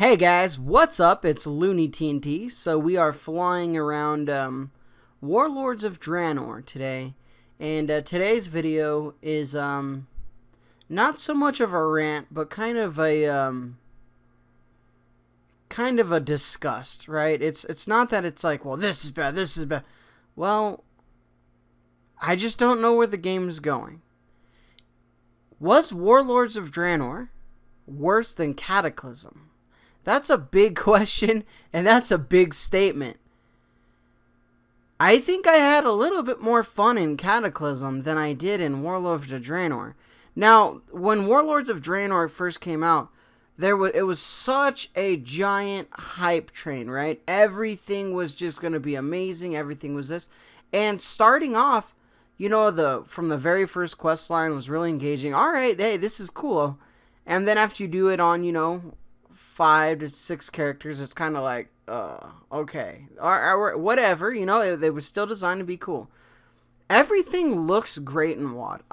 Hey guys, what's up? It's Looney TNT. So we are flying around Warlords of Draenor today, and today's video is not so much of a rant, but kind of a disgust, right? It's not that it's like, well, this is bad, this is bad. Well, I just don't know where the game is going. Was Warlords of Draenor worse than Cataclysm? That's a big question, and that's a big statement. I think I had a little bit more fun in Cataclysm than I did in Warlords of Draenor. Now, when Warlords of Draenor first came out, it was such a giant hype train, right? Everything was just going to be amazing. Everything was this. And starting off, from the very first quest line was really engaging. All right, hey, this is cool. And then after you do it on, 5 to 6 characters, it's kind of like, okay, whatever, they were still designed to be cool. Everything looks great in WoD.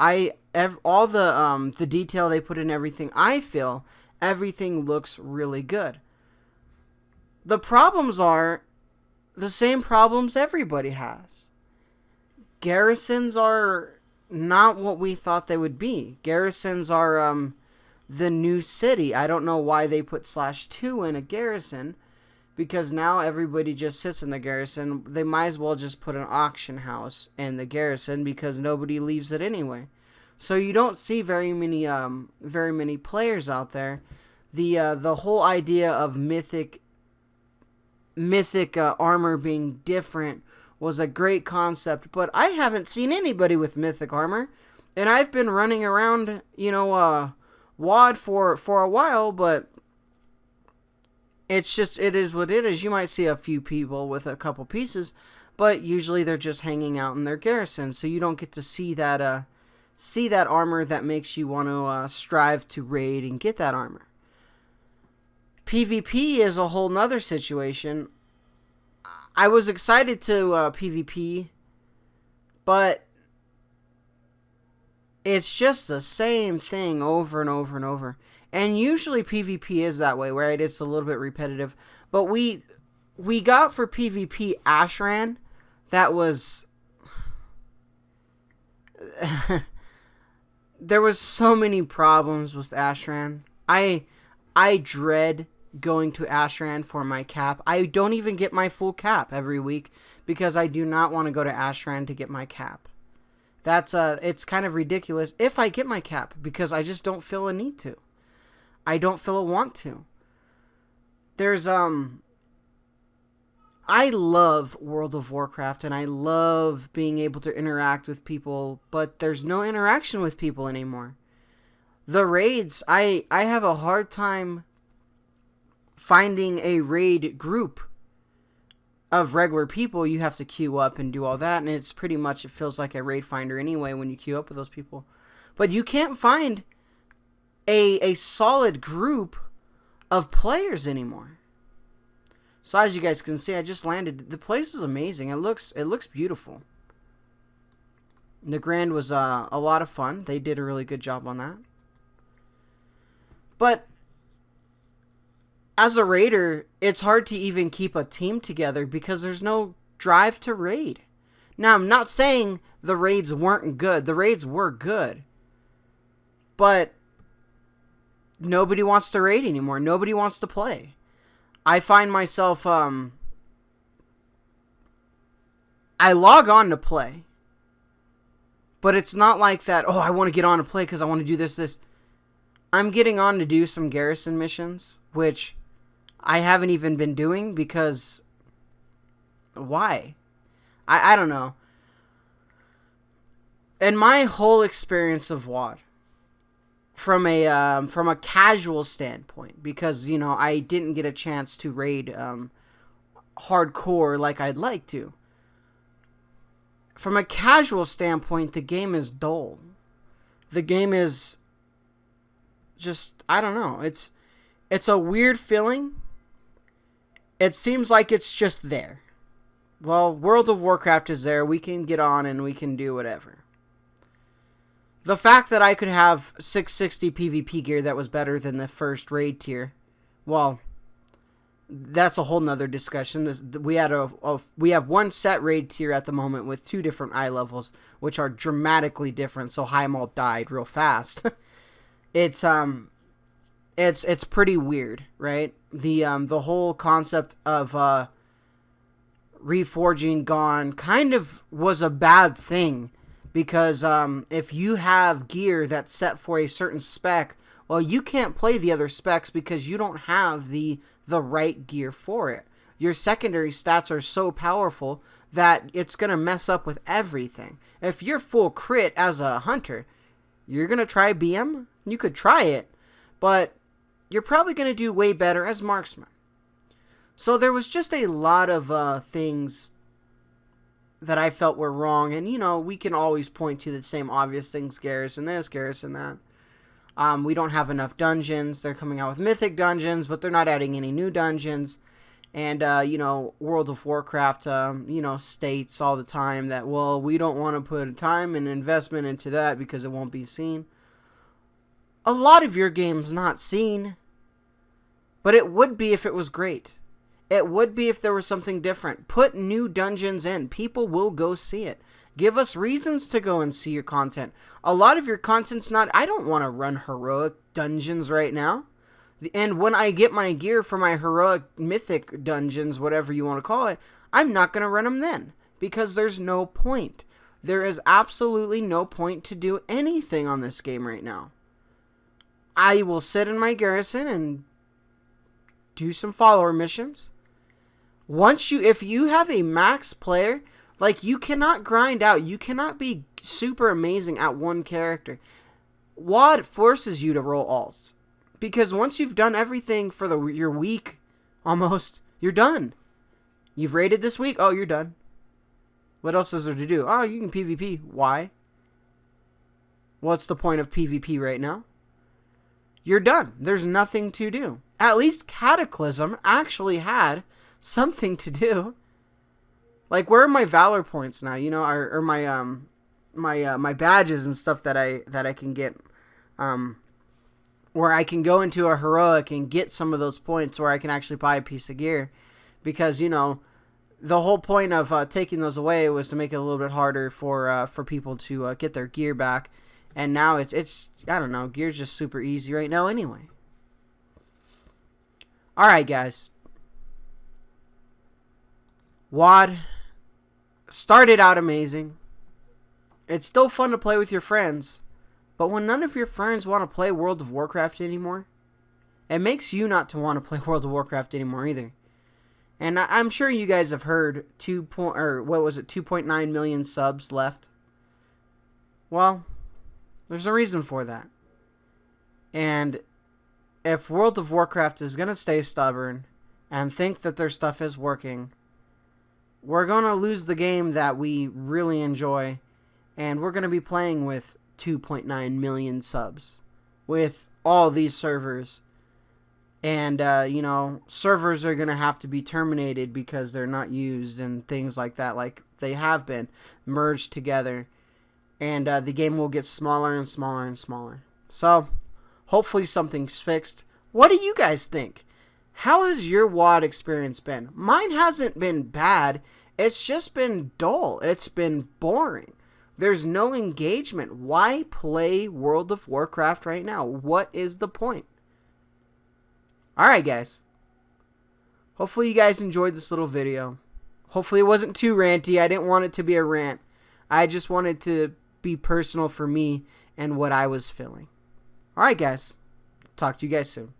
All the detail they put in everything, I feel everything looks really good. The problems are the same problems everybody has. Garrisons are not what we thought they would be. Garrisons are, the new city. I don't know why they put /2 in a garrison, because now everybody just sits in the garrison. They might as well just put an auction house in the garrison because nobody leaves it anyway. So you don't see very many players out there. The whole idea of mythic armor being different was a great concept, but I haven't seen anybody with mythic armor, and I've been running around, WoD for a while, but it is what it is. You might see a few people with a couple pieces, but usually they're just hanging out in their garrison, so you don't get to see that armor that makes you want to strive to raid and get that armor. PvP is a whole nother situation. I was excited to PvP, but it's just the same thing over and over and over. And usually PvP is that way, right? It's a little bit repetitive. But we got for PvP Ashran. That was... there was so many problems with Ashran. I dread going to Ashran for my cap. I don't even get my full cap every week because I do not want to go to Ashran to get my cap. It's kind of ridiculous if I get my cap, because I just don't feel a need to. I don't feel a want to. I love World of Warcraft, and I love being able to interact with people, but there's no interaction with people anymore. The raids, I have a hard time finding a raid group of regular people. You have to queue up and do all that, and it feels like a raid finder anyway when you queue up with those people. But you can't find a solid group of players anymore. So as you guys can see, I just landed. The place is amazing. It looks beautiful. The Grand was a lot of fun. They did a really good job on that. But as a raider, it's hard to even keep a team together because there's no drive to raid. Now, I'm not saying the raids weren't good. The raids were good. But nobody wants to raid anymore. Nobody wants to play. I find myself, I log on to play. But it's not like that, oh, I want to get on to play because I want to do this. I'm getting on to do some garrison missions, which I haven't even been doing because... why? I don't know. And my whole experience of WoD, from a casual standpoint, because, I didn't get a chance to raid hardcore like I'd like to. From a casual standpoint, the game is dull. The game is just, I don't know. It's a weird feeling. It seems like it's just there. Well, World of Warcraft is there. We can get on and we can do whatever. The fact that I could have 660 PvP gear that was better than the first raid tier, well, that's a whole nother discussion. We have one set raid tier at the moment with 2 different eye levels, which are dramatically different. So Heimalt died real fast. It's pretty weird, right? The whole concept of Reforging gone kind of was a bad thing, because if you have gear that's set for a certain spec, well, you can't play the other specs because you don't have the right gear for it. Your secondary stats are so powerful that it's going to mess up with everything. If you're full crit as a hunter, you're going to try BM? You could try it, but you're probably going to do way better as marksman. So there was just a lot of things that I felt were wrong. And, we can always point to the same obvious things. Garrison this, Garrison that. We don't have enough dungeons. They're coming out with Mythic Dungeons, but they're not adding any new dungeons. And, World of Warcraft, states all the time that, well, we don't want to put time and investment into that because it won't be seen. A lot of your game's not seen, but it would be if it was great. It would be if there was something different. Put new dungeons in. People will go see it. Give us reasons to go and see your content. A lot of your content's not... I don't want to run heroic dungeons right now. And when I get my gear for my heroic mythic dungeons, whatever you want to call it, I'm not going to run them then. Because there's no point. There is absolutely no point to do anything on this game right now. I will sit in my garrison and do some follower missions. If you have a max player, like, you cannot grind out. You cannot be super amazing at one character. WoD forces you to roll alts. Because once you've done everything for your week, almost, you're done. You've raided this week? Oh, you're done. What else is there to do? Oh, you can PvP. Why? What's the point of PvP right now? You're done. There's nothing to do. At least Cataclysm actually had something to do. Like, where are my Valor points now? Or my my badges and stuff that I can get, where I can go into a heroic and get some of those points where I can actually buy a piece of gear, because the whole point of taking those away was to make it a little bit harder for people to get their gear back, and now it's I don't know, gear's just super easy right now anyway. All right, guys. WoD started out amazing. It's still fun to play with your friends, but when none of your friends want to play World of Warcraft anymore, it makes you not to want to play World of Warcraft anymore either. And I'm sure you guys have heard 2.9 million subs left. Well, there's a reason for that. And if World of Warcraft is going to stay stubborn and think that their stuff is working, we're going to lose the game that we really enjoy, and we're going to be playing with 2.9 million subs with all these servers. And, servers are going to have to be terminated because they're not used and things like that, like they have been merged together. And the game will get smaller and smaller and smaller. So, hopefully something's fixed. What do you guys think? How has your WoD experience been? Mine hasn't been bad. It's just been dull. It's been boring. There's no engagement. Why play World of Warcraft right now? What is the point? Alright, guys. Hopefully you guys enjoyed this little video. Hopefully it wasn't too ranty. I didn't want it to be a rant. I just wanted to be personal for me and what I was feeling. Alright, guys. Talk to you guys soon.